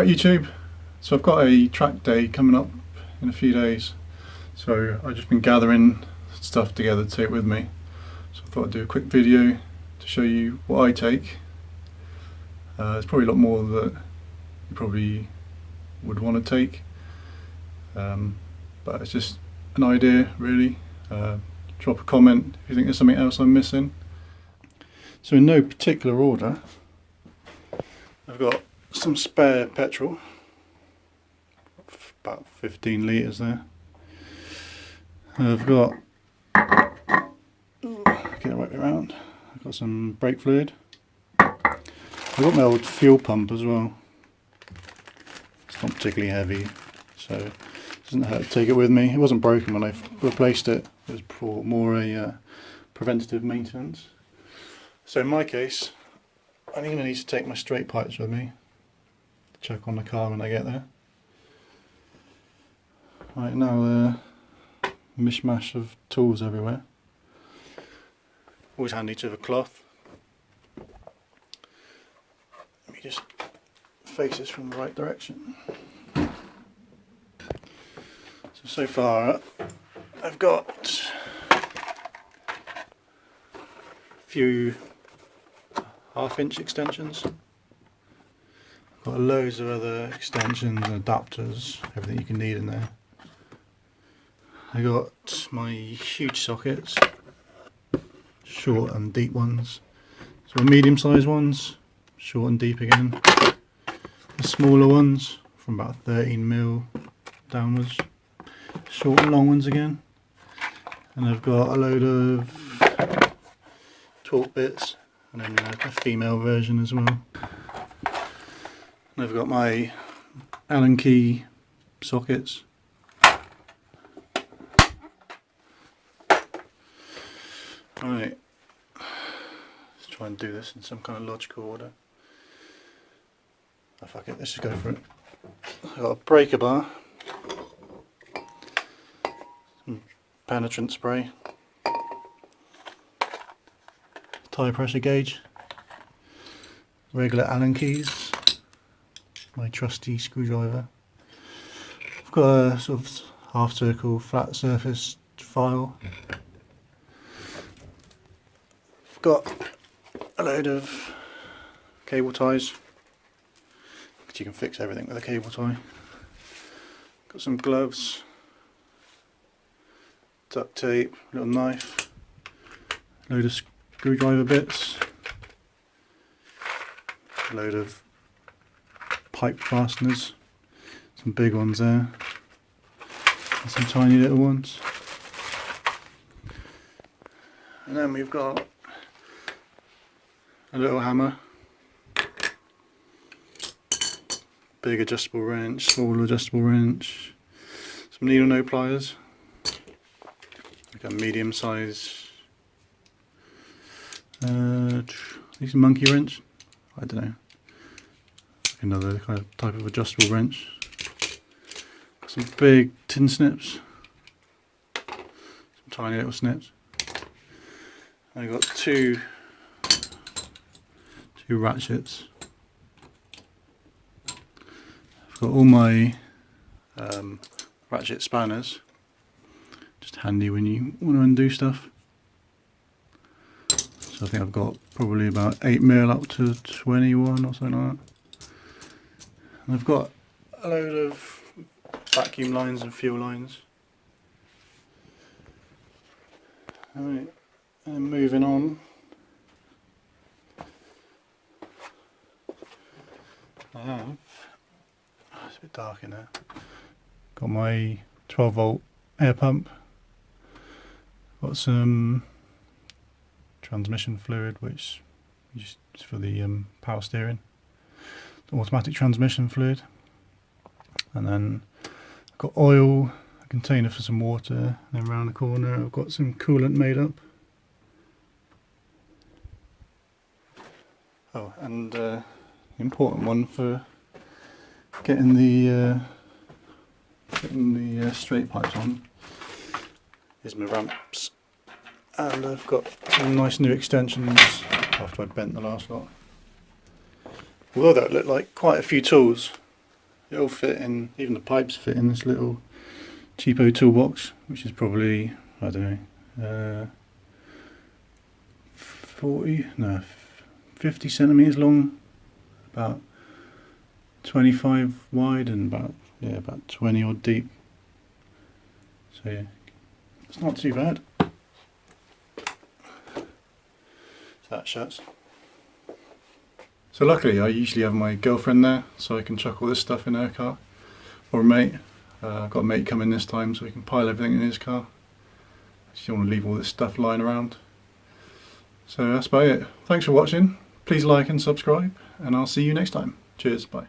Right, YouTube, so I've got a track day coming up in a few days, so I've just been gathering stuff together to take with me. So I thought I'd do a quick video to show you what I take. There's probably a lot more that you probably would want to take, but it's just an idea really. Drop a comment if you think there's something else I'm missing. So in no particular order, I've got some spare petrol, about 15 litres there. I've got, get it right around, I've got some brake fluid. I've got my old fuel pump as well. It's not particularly heavy, so it doesn't hurt to take it with me. It wasn't broken when I replaced it. It was for more a preventative maintenance. So in my case, I'm going to need to take my straight pipes with me to check on the car when I get there. Right now, mishmash of tools everywhere. Always handy to have a cloth. Let me just face this from the right direction. So far I've got a few half-inch extensions. I've got loads of other extensions and adapters, everything you can need in there. I got my huge sockets, short and deep ones. So medium-sized ones, short and deep again. The smaller ones from about 13mm downwards, short and long ones again. And I've got a load of torque bits, and then a female version as well. And I've got my Allen key sockets. Right, let's try and do this in some kind of logical order. Oh fuck it, let's just go for it. I've got a breaker bar, some penetrant spray, tyre pressure gauge, regular Allen keys, my trusty screwdriver. I've got a sort of half circle flat surface file. I've got a load of cable ties, because you can fix everything with a cable tie. Got some gloves, duct tape, little knife, a load of screwdriver bits, a load of pipe fasteners, some big ones there, and some tiny little ones. And then we've got a little hammer, big adjustable wrench, small adjustable wrench, some needle nose pliers, like a medium size, these monkey wrench, I don't know, like another kind of type of adjustable wrench. Got some big tin snips, some tiny little snips. I got two ratchets. I've got all my ratchet spanners, just handy when you want to undo stuff. So I think I've got probably about 8mm up to 21 or something like that. And I've got a load of vacuum lines and fuel lines. Alright, and moving on. I have, it's a bit dark in there, got my 12V air pump, got some transmission fluid which is for the power steering, automatic transmission fluid, and then I've got oil, a container for some water, and then around the corner I've got some coolant made up. Oh, and important one for getting the straight pipes on is my ramps, and I've got some nice new extensions after I'd bent the last lot. Although that looked like quite a few tools, It all fit in, even the pipes fit in this little cheapo toolbox, which is probably, I don't know, 50 centimeters long, about 25 wide, and about 20 odd deep. So yeah, it's not too bad. So that shuts. So luckily I usually have my girlfriend there, so I can chuck all this stuff in her car, or a mate. I've got a mate coming this time so we can pile everything in his car. I just don't want to leave all this stuff lying around. So that's about it. Thanks for watching. Please like and subscribe, and I'll see you next time. Cheers, bye.